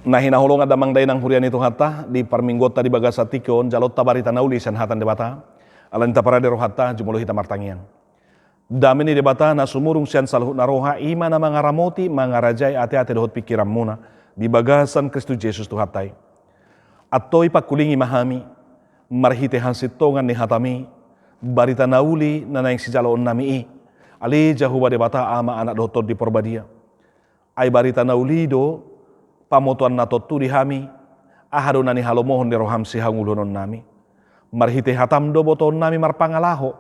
Nah hinahulong adamang day ng hurian ito hata, di parminggota di bagas atikon, jalot tabarita nauli san hatan debata, alanta para dero hata, jumulo hita martangian. Dami ni debata na sumurung siyan sa luhut na roha, ima na mga ramoti, mga rajay, ate-ate dohot pikiram muna, di bagasan Kristo Jesus tu hatay. At to'y pagkulingi mahami, marhitehan sitongan ni hatami, barita nauli na naing si jaloon nami ali jahuba debata ama anak dohot di porbadia. Ay barita nauli do, pamotuan na totu di hami, ahado na ni halomohon ni roham si hangulunon nami. Marhite hatam do boton nami marpangalaho,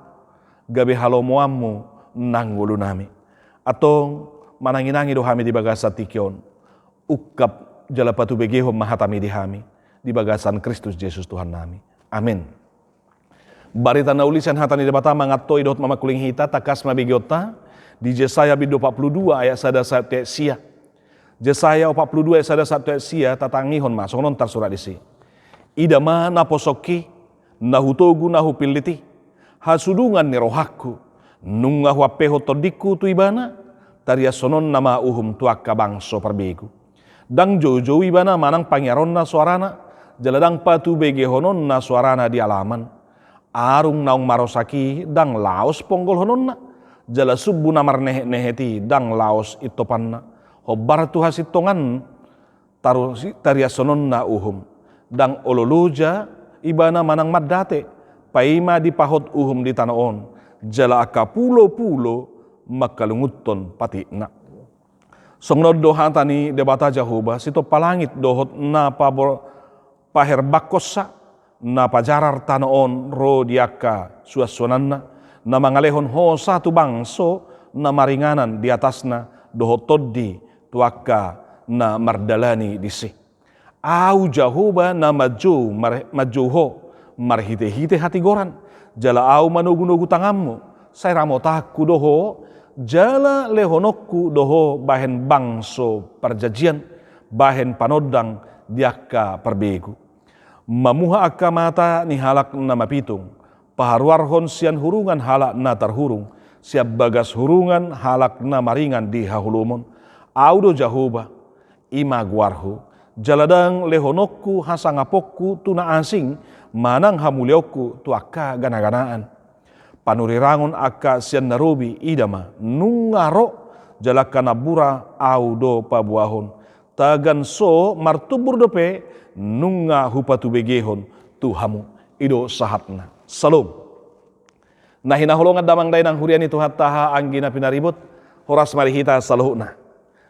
gabi halomoammu nangulo nami. Atong mananginangi do hami di bagasa tikyon, ukap jala patu begehom mahatami di hami, di bagasan Kristus Yesus Tuhan nami. Amin. Barita na ulisan hatani di bata mangatoi dot mamakuling hita takas mabigyota di Yesaya 42 ayat 1 sia. Yesaya 42 ayat 1 sia tatangihon mas sonon tar surat isi. Idama na posoki na hutogu na hupiliti hasudungan ni rohaku nunga huapeho todiku tu ibana taria sonon nama uhum tuak kabangso perbegu. Dang jojo ibana manang pangyaron na suarana jaladang patu begehonon na suarana di alaman. Arung naung marosaki dang laos ponggol hononna jala subbu namar neheti dang laos itopanna hobar tu hasitongan taria sonon na uhum dang ololuja ibana manang maddate paima di pahot uhum di tanaon jala aka pulo-pulo makalunguton pati na songnod dohatani debata jahuba sito palangit dohot na pabor paher bakosa na pajarar tanoon ro diaka suaswananna na mangalehon ho satu bangso na maringanan di atasna dohotoddi tuaka na mardalani disi. Au jahuba na majuho marhite-hite hati goran jala au manugu-nugu tangammu say ramotaku doho jala lehonokku doho bahen bangso perjanjian bahen panodang diaka perbegu. Mamuha akka mata ni halak na mapitung, paharwarhon sian hurungan halak na tarhurung, siap bagas hurungan halak na maringan di hahulumon, audo jahuba, imagwarhu, jaladang lehonokku hasangapokku tuna asing, manang hamuliokku tu akka gana-ganaan. Panurirangon akka sian narubi idama, nungaro jalaka nabura audo pabuahon, tagan so martubur dope, nunga hupatu begehon tuhamu ido sahatna salom. Nah hinahulongan damang dainang hurian itu hataha anggina pinaribut horas marihita saluhna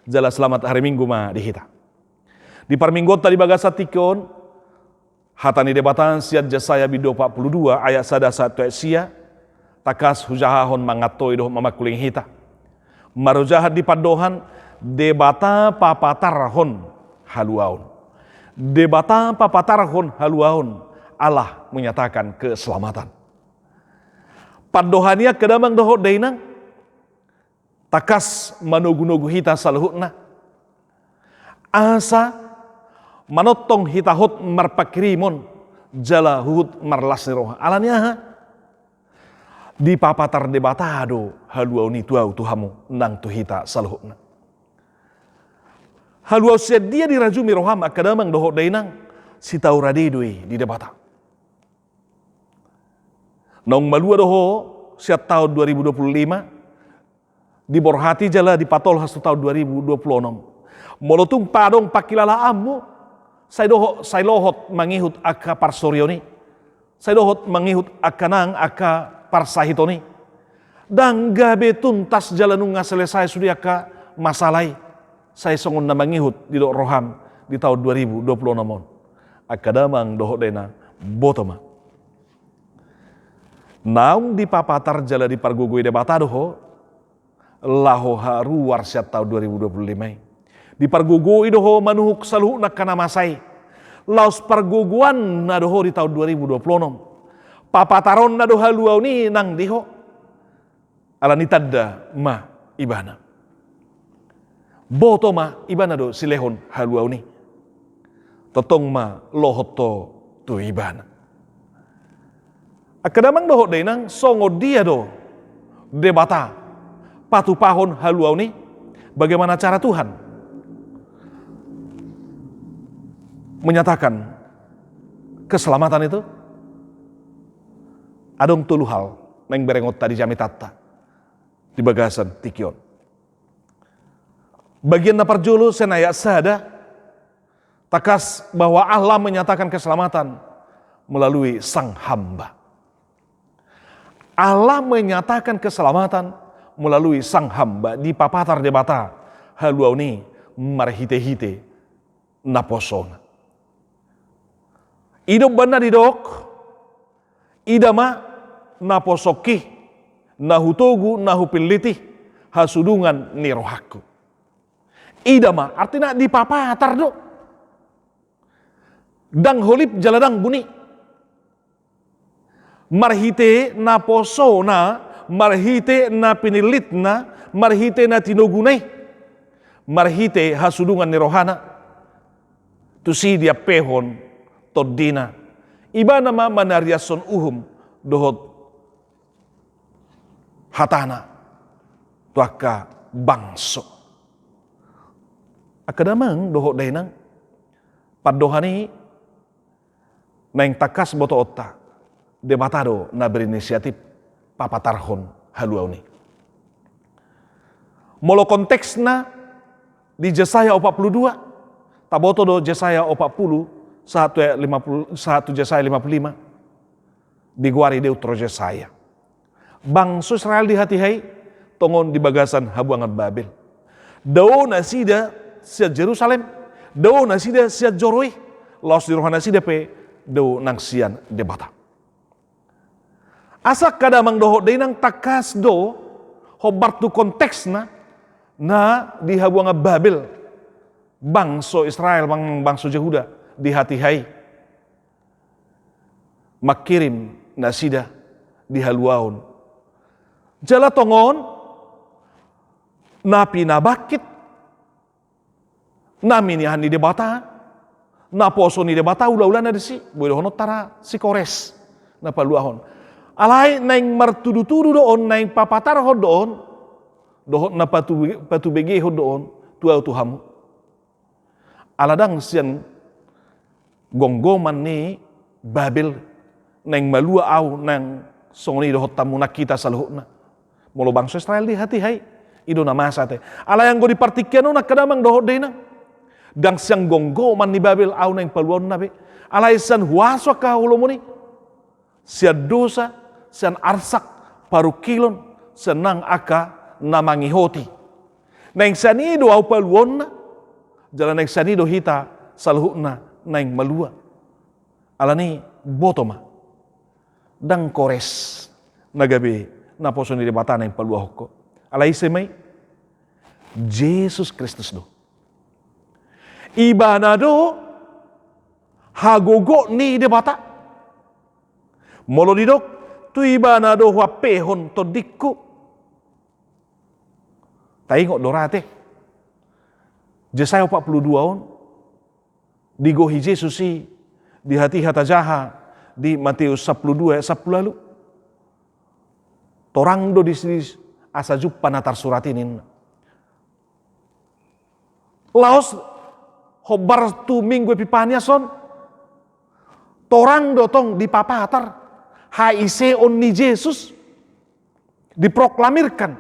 jala selamat hari minggu ma dihita di parminggota di bagasa tikon hatani debatan siat Yesaya 42 ayat 1 sia takas hujahahon mangatoi doh mamakuling hita marujahat di padohan debata papatarhon haluaun. Debata papatarhon haluahon Allah menyatakan keselamatan. Padohania kedamang dohot dainang takas manugu-nugu hita saluhutna asa manotong hitahot marpakirimon jala huhut marlasni roha alania ha di papatar debatado haluau ni tuau tuhamu nang tu hita saluhutna. Haluau sedia dirajumi roham akadamang dohot dainang si tauradidui di debata. Nong malua doho siat tahun 2025 di borhati jala di patol hastu tahun 2026. Molotung padong pakilala ammu say lohot mangihut aka parsorioni. Say lohot mangihut akanang aka parsahitoni. Dang gabe tuntas jalanunga selesai sudi aka masalai. Saya songon na mangihut di dok roham di tahun 2026 akadamang dohot dena botoma naung di papatar jala di pargugui debata doho laho haru warsiat tahun 2025 di pargugui doho manuhuk saluh nak kana masai laos parguguan na doho di tahun 2026 papataron na doha luau ni nang diho alani tadda ma ibana boto ma ibana do silehon haluau ni totong ma lohoto tu ibana akadamang dohot dainang songo dia do debata patu pahon haluau ni bagaimana cara Tuhan menyatakan keselamatan itu adong tulu hal neng berengot tadi jami tata di bagasan tikion. Bagian na parjulu senaya sada takas bahwa Allah menyatakan keselamatan melalui sang hamba. Allah menyatakan keselamatan melalui sang hamba di papatar debata haluau ni marhite-hite naposona. Idok bana didok idama naposoki nahutogu nahupiliti hasudungan ni rohaku. Idama artinya di papatar do. Dang holip jaladang buni. Marhite na posona, marhite na pinilitna, marhite na tinugunay, marhite hasudungan ni rohana. Tusi dia pehon todina. Iba nama manariason uhum dohot hatana tuaka bangso. Akadamang dohot dainang padohani neng takas boto otta debatado na berinisiatif papatarhon haluau ni. Molo konteksna di Yesaya 42 taboto do Yesaya 40 satu Yesaya 55 diguari deutro Yesaya. Bangsa Israel di hati-hai tongon di bagasan habuangan Babel. Dao nasida sia Jerusalem, dao nasida sia Joroi, los di rohana sida pe do nang sian debata. Asak kadamang doho nang takas do hobar tu konteksna na di habuanga Babel bangso Israel bangso Yehuda di hati-hai makirim nasida di haluaun jala tongon napi nabakit nami ni hani debata na poso ni debata ula-ula na disi boleh honot tara si kores na paluahon alai neng martudu-tudu doon neng papatar hod doon dohot na patu bege hod doon tuau tuhamu aladang sian gonggoman ni Babel neng malua au neng songoni dohot tamu nakita saluhna molo bangsa Israel di hati-hai ido na masate ala yang go dipartikiano na kadamang dohot deina dang siang gonggoman ni Babel au neng paluon nabe alai san huaso ka hulomoni sia dosa sian arsak parukilon senang aka namangihoti neng sanido au paluon na jalan neng sanido hita saluhna neng malua alani botoma dang kores nagabe na poso ni debata neng palua hoko alai semai Jesus Kristus do ibana do hagogo ni debata molo didok tu ibana do wapehon todikku taingok dorate Yesaya 42 on digohi Yesus si di hati hata jaha di Matius 12 ayat 10 lalu torang do di sini asa juppa natar surat ini laos hobar tu minggu epipania son torang do tong di papatar haise on ni Yesus diproklamirkan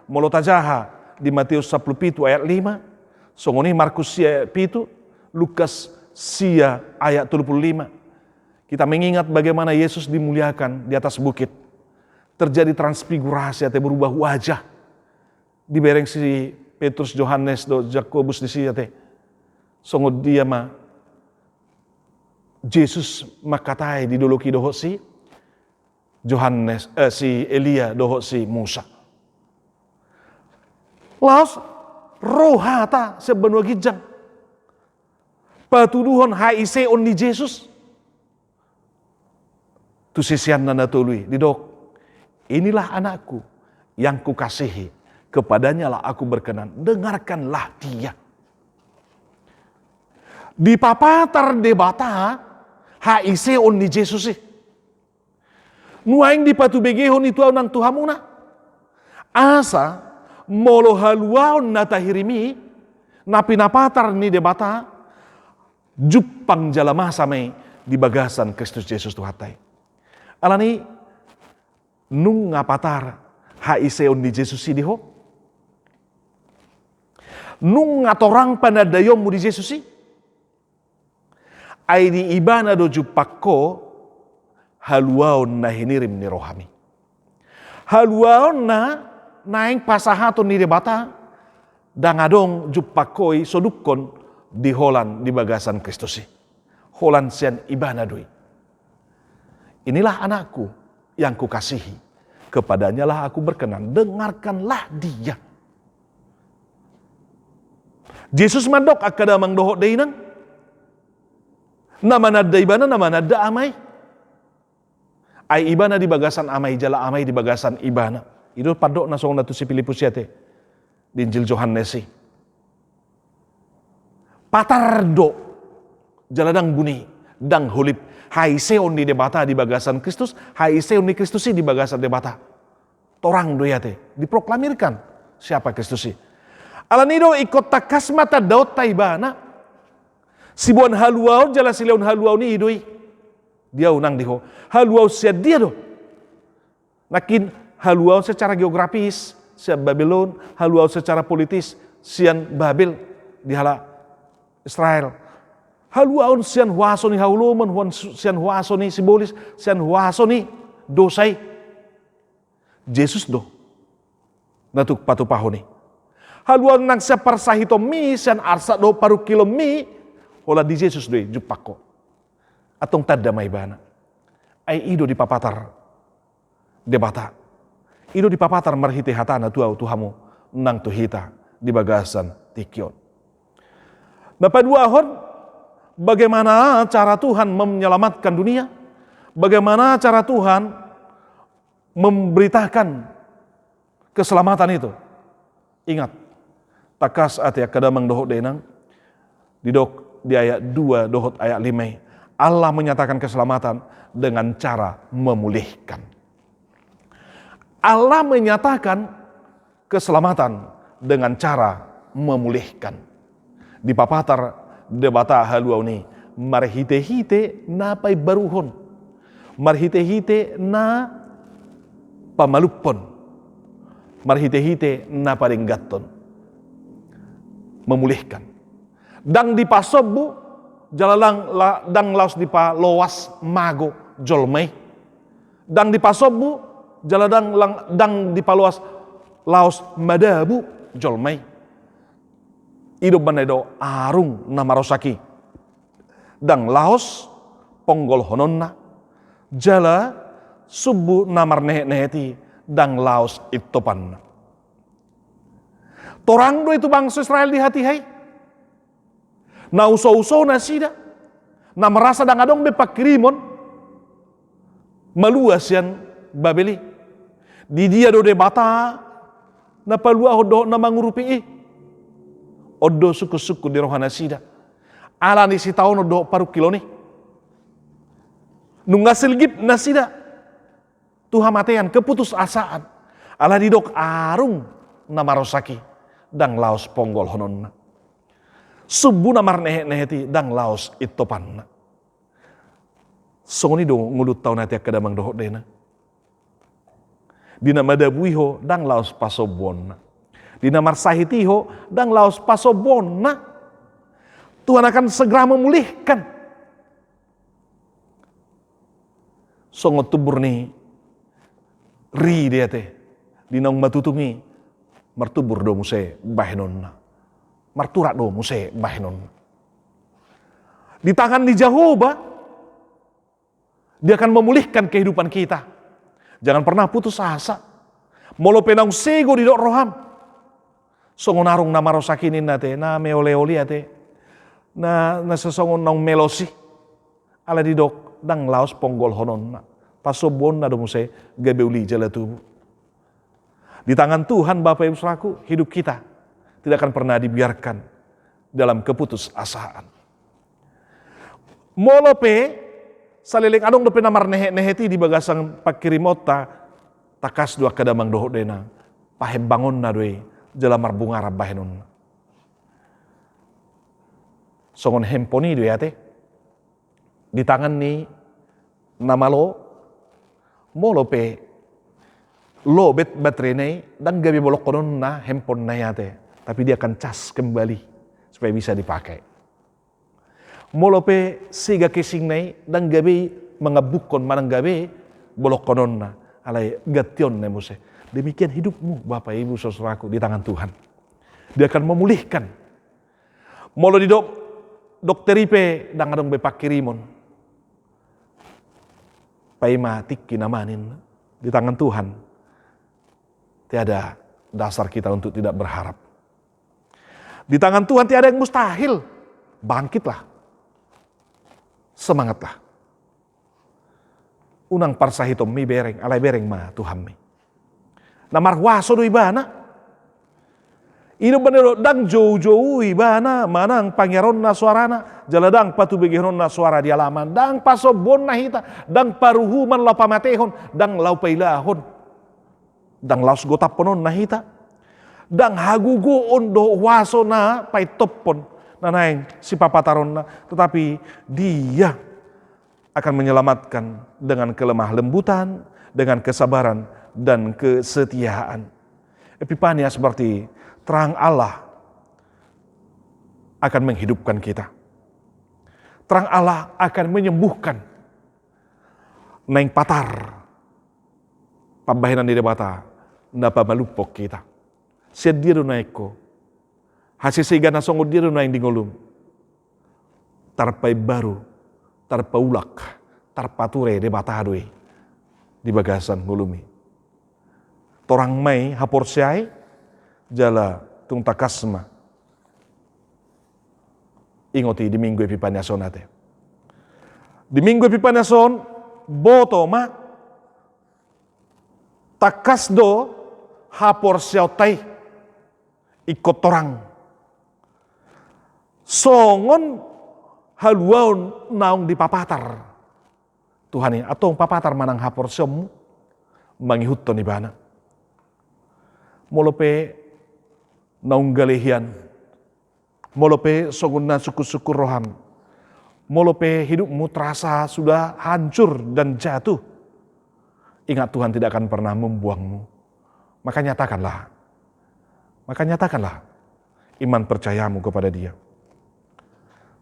molo tajaha di Matius 17 ayat 5 songoni Markus sia 7 Lukas sia ayat 35 kita mengingat bagaimana Yesus dimuliakan di atas bukit terjadi transfigurasi atau berubah wajah di bereng si Petrus Yohanes do Jakobus di sia teh songo dia ma Yesus makatai di doloki doho si Yohanes si Elia doho si Musa laos rohata sebenua gijang patuduhon haise on ni Yesus tu sisian nana tului didok inilah anakku yang kukasihi kepadanya lah aku berkenan dengarkanlah dia di papatar debata haise on ni Yesus sih nuaing di patu begehon itu nang tuhamuna asa molo haluaon na tahirimi na pinapatar ni debata Jupang jalama samai di bagasan Kristus Yesus Tuhatai. Alani nung ngapatar haiseon di Yesus si diho. Nung ngatorang panadayom mu di Yesus si. Ay di ibana do jupakko haluaon na hinirim ni rohami. Haluaon na naing pasahaton ni debata dangadong jupakoi sodukon di holan di bagasan Kristusi. Holan sian ibana doi. Inilah anakku yang kukasihi. Kepadanya lah aku berkenan. Dengarkanlah dia. Yesus mandok akada mangdohok deinang. Nama nada ibana, nama nada amai. Ai ibana di bagasan amai, jala amai di bagasan ibana. Itu padok nasong natu si Filipus yate. Di Injil Johannesi. Patardo. Jaladang buni. Dang hulip. Haiseon di debata di bagasan Kristus. Haiseon di Kristusi di bagasan debata. Torang doyate. Diproklamirkan. Siapa Kristusi. Alanido ikut takas mata daud taibana. Sibuan haluau jala sileun haluau ni idoi. Dia unang diho. Haluau sia dia do. Nakin haluau secara geografis sia Babylon, haluau secara politis sian Babel di hala Israel. Haluau sian huasoni hauluman, sian huasoni simbolis, sian huasoni dosai. Yesus do. Natuk patupahoni. Haluau nang sia parsahito mi sian arsa do paru kilo mi hola di Yesus do jupako. Atong tadda may bana. Ay ido di papatar debata. Ido di papatar marhite hatana tuaw tuhamu nang tuhita di bagasan tikion. Napaduahon bagaimana cara Tuhan menyelamatkan dunia? Bagaimana cara Tuhan memberitakan keselamatan itu? Ingat, takas ati kadamang dohot denang di ayat 2 dohot ayat 5. Allah menyatakan keselamatan dengan cara memulihkan. Allah menyatakan keselamatan dengan cara memulihkan. Di papatar debata haluau ni marhite-hite na pay baruhon. Marhite-hite na pamalupon. Marhite-hite na paringgaton. Memulihkan. Dang dipasobu jalalang dang laos di pa loas mago jolmei. Dang di pasobu jaladang dang di pa laos madabu jolmei. Ido banedo arung na marosaki. Dang laos ponggol hononna. Jala subu namar nehe-neheti dang laos itopan. Torang do itu bangsa Israel di hati hai. Na uso-uso na sida. Na merasa dangadong bepakirimon. Maluas yan Babeli. Di dia do debata. Na palua hodo na mangurupi Odo suku-suku di rohana sida. Ala ni si taon odo paru kilo ni. Nunggasil gip na sida. Tuha matean keputus asaan. Ala didok arung na marosaki. Dang laos ponggol hononna. Subu namar nehe-neheti dang laos itopan. Songoni do ngulut tau nati kadamang dohot dena. Dina madabuiho dang laos pasobon. Dina marsahitiho dang laos pasobon. Tuhan akan segera memulihkan. Songot tubur ni ri dia teh. Dina matutungi martubur do muse bahenon. Marturak do muse bahenon. Di tangan di Jehovah dia akan memulihkan kehidupan kita. Jangan pernah putus asa. Molo penang sego di dok roham. Songonarung na marosakinin nate na meole-oli ate. Na sesongon nang melosi. Ala di dok dang laos ponggol honon na. Pasobon na do muse gabeuli jala tubuh. Di tangan Tuhan Bapak Ibu Saudaraku, hidup kita tidak akan pernah dibiarkan dalam keputusasaan. Molope saliling adong dope namar nehe-neheti di bagasang pakirimota takas dua kadamang dohot dena pahe bangon na doe jalamar bunga rabahenon. songon handphone itu ya teh di tangan ni nama lo pe lo bet baterai ni dan gabi bolok konon na handphone na ya teh, tapi dia akan cas kembali supaya bisa dipakai. Molo pe siga casing nai dan gabi mengabukon manang gabi bolok konon na alai gation na muse. Demikian hidupmu Bapak Ibu Saudaraku di tangan Tuhan. Dia akan memulihkan. Molo di dokter ipe dang adong be pakirimon. Paima tiki namanin di tangan Tuhan. Tiada dasar kita untuk tidak berharap. Di tangan Tuhan tiada yang mustahil. Bangkitlah. Semangatlah. Unang parsahitom mi bereng, alai bereng ma Tuhan mi. Namar waso do ibana. Ino banero dang jauh-jauh ibana manang pangeron na suarana, jaladang patu begiron na suara di alaman, dang pasobon na hita, dang paruhuman lau pamatehon, dang lau pailahon, dang laus gotaponon na hita, dang hagugoon do waso na paitopon na naeng si papataron na, tetapi dia akan menyelamatkan dengan kelemah lembutan, dengan kesabaran dan kesetiaan. Epifania seperti terang Allah akan menghidupkan kita. Terang Allah akan menyembuhkan neng patar pambahinan di debata napa malupok kita. Sediru naiko hasisiga na songod diru na hindi ngulum tarpay baru tarpaulak tarpature debatadoi di bagasan ngulumi. Torang may haporsyay jala tung takasma ingoti di Minggu Epipaniason ate. Di Minggu Epipaniason boto ma takasdo haporsyaw tay ikot torang songon haluaon naong di papatar Tuhan ini atong papatar manang haporsyaw mangihuton ibana. Molope naung galehian, molope sogun na syukur-syukur roham, molope hidupmu terasa sudah hancur dan jatuh. Ingat Tuhan tidak akan pernah membuangmu. Maka nyatakanlah iman percayamu kepada Dia.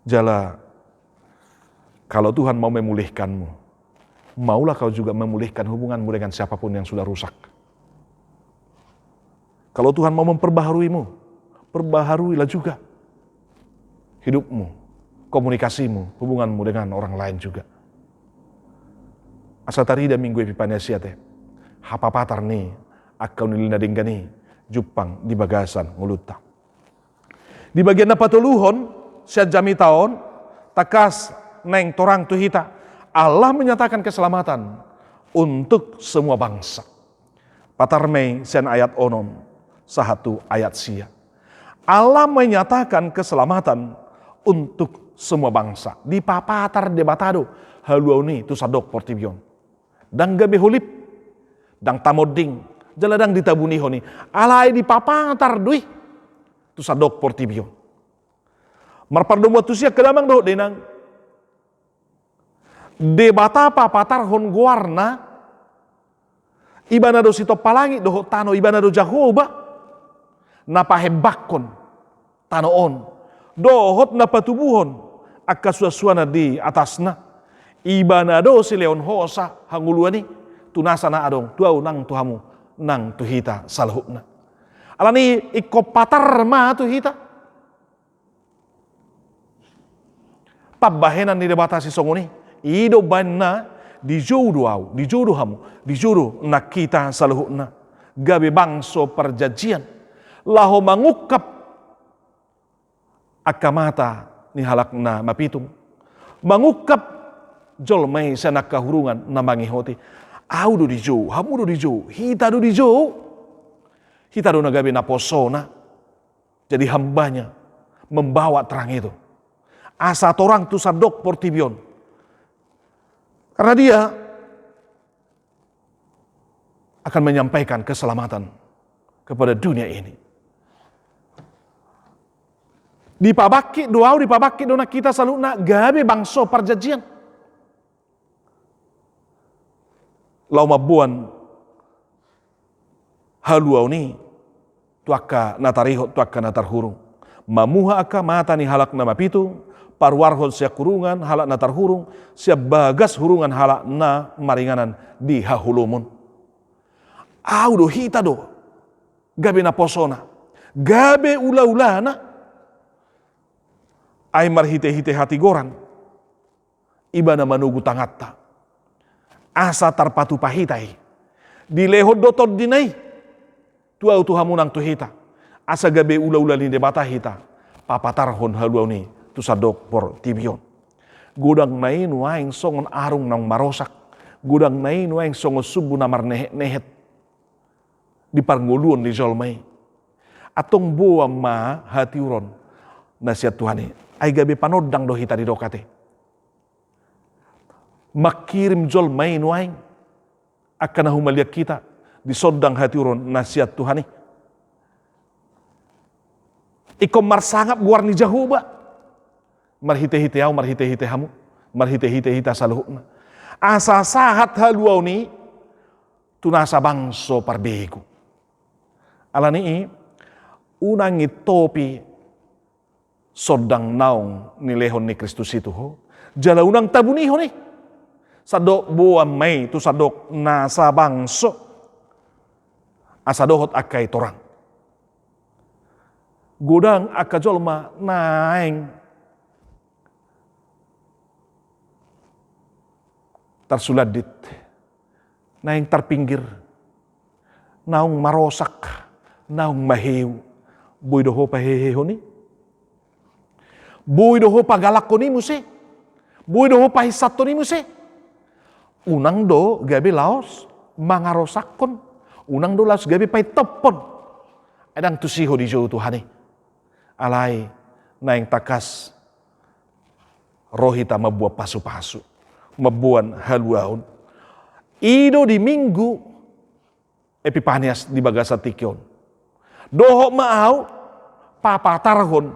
Jala, kalau Tuhan mau memulihkanmu, maulah kau juga memulihkan hubunganmu dengan siapapun yang sudah rusak. Kalau Tuhan mau memperbaharuimu, perbaharuilah juga hidupmu, komunikasimu, hubunganmu dengan orang lain juga. Asa tarida Minggu Epifania siate, hapapatar ni, akau nilina dinggani, jupang di bagasan nguluta. Di bagian napatuluhon, siat jami taon, takas neng torang tuhita, Allah menyatakan keselamatan untuk semua bangsa. Patarmei sian ayat onom. Satu ayat sia. Allah menyatakan keselamatan untuk semua bangsa. Di papatar debatado haluauni tu sadok portibion. Dang gabe hulip, dang tamoding, jaladang ditabuni honi. Alai di papatar dui tu sadok portibion. Marpardom watu sia kedamang doh denang. Debata papatar hon guarna ibana do sito palangi doh tano ibana do Jahoba. Napahebakon tanoon dohot napatubuhon akka suasana di atasna ibana do si leon hosa hanguluani tunasa na adong tuau nang tuhamu nang tuhita salhukna alani ikopatar ma tuhita pabahenan ni debata si songoni ido banna di jodoh hamu di jodoh nakita salhukna gabe bangso perjanjian laho mangukap akamata ni halakna mapitung mangukap jolmai sanak kahurungan na mangihoti au do dijo hamu do dijo hita do dijo hita do nagabe na posona jadi hambanya membawa terang itu asa torang tu sadok portibion karena dia akan menyampaikan keselamatan kepada dunia ini. Dipabaki doau dipabaki dona kita saluna gabe bangso perjanjian. Lau mabuan haluau ni tuaka natariho tuaka natarhurung. Mamuha aka mata ni halak nama pitu parwarhon sia kurungan halak natarhurung sia bagas hurungan halak na maringanan di hahulumun. Audo hita do gabe na posona gabe ula-ulana ay marhite-hite hati goran iba na manugu tangatta asa tarpatu pahitai di lehod dotod dinai tuau tuhamunang tuhita asa gabe ula-ula linde bata hita papatarhon haluau ni tu sadok por tibion gudang nai nuaing songon arung nang marosak gudang nai nuaing songon subu namar nehet di parngoluon di jolmai atong boa ma hati uron nasihat Tuhani ay gabe panodang do hita di dokate makirim jolmai nuaing akan humaliak kita di sodang hati uron nasihat Tuhani ikom marsangap guar ni jahuba marhite-hite au marhite-hite hamu marhite-hite hita saluhna asa sahat haluau ni tunasa bangso parbegu alani unang itopi sodang naong nilehon ni Kristus itu ho jala unang tabuniho ni sadok buam may tu sadok nasa bangso asadohot akay torang gudang akajolma naeng tarsuladit naeng tarpinggir naong marosak naong mahew boy doho paheheho ni boy doho pagalak ko ni muse boy doho pahisato ni muse unang do gabi laos mangarosakon unang do laos gabi pahitopon edang tusiho di jauh Tuhani alay naeng takas rohita mabuah pasu-pasu mabuan haluaon ido di minggu Epipanias di Bagasa Tikyon doho maau papatarhon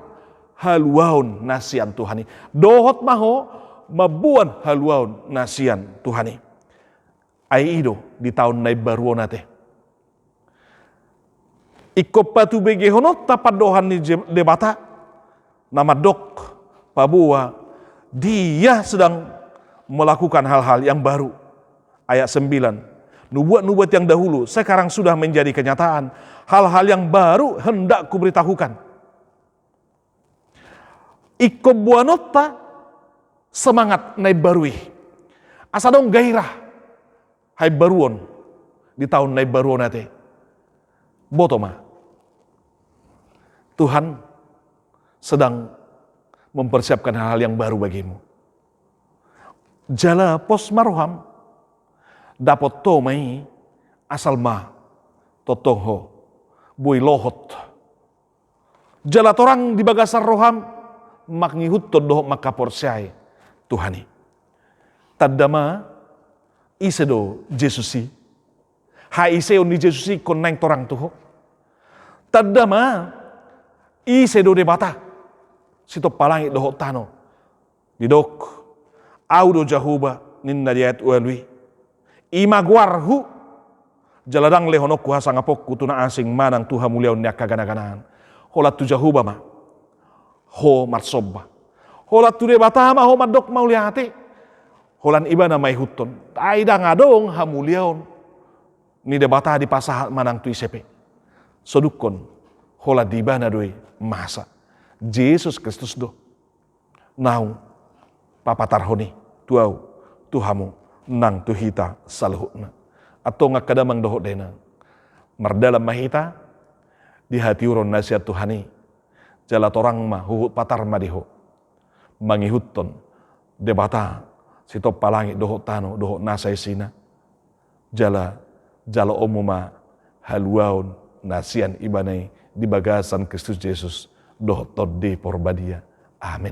haluaon nasian Tuhani dohot maho mabuan haluaon nasian Tuhani ay ido di tahun na baruo nate ikop patu begehonot tapat dohan ni debata nama dok pabua dia sedang melakukan hal-hal yang baru ayat 9 nubuat-nubuat yang dahulu sekarang sudah menjadi kenyataan hal-hal yang baru hendak kuberitahukan ikop buanota semangat naik barui asa dong gairah hai baruon di tahun naik baruon nate botoma Tuhan sedang mempersiapkan hal-hal yang baru bagimu jala pos maroham dapat tomai asal ma totoho boy lohot jala torang di bagasar roham makngihut todoh makaporsyai Tuhani tadama isedo Jesusi ha iseo ni Jesusi koneng torang tuho tadama isedo debata sito palangi doho tano didok audo jahuba ninna diayat ualwi imaguarhu jaladang lehonok kuhasa ngapok kutuna asing manang tuha muliaun niak kagana-ganaan holat tu jahuba ma ho marsobba holat tu debata ma ho madok mauliate holan ibana mai huton aida ngadong hamuliaun ni debata di pasah manang tu isepe sodukon holat dibana doi masa Yesus Kristus do naung papatarhoni tuau tuhamu nang tuhita saluhna atau ngakadamang doho dena mardalam mahita di hati uron nasihat Tuhani jala torang ma huhut patar madiho mangihuton debata sitop palangi doho tano doho nasai sina jala omuma haluaun nasian ibanai di bagasan Kristus Yesus doho todde porbadia amin.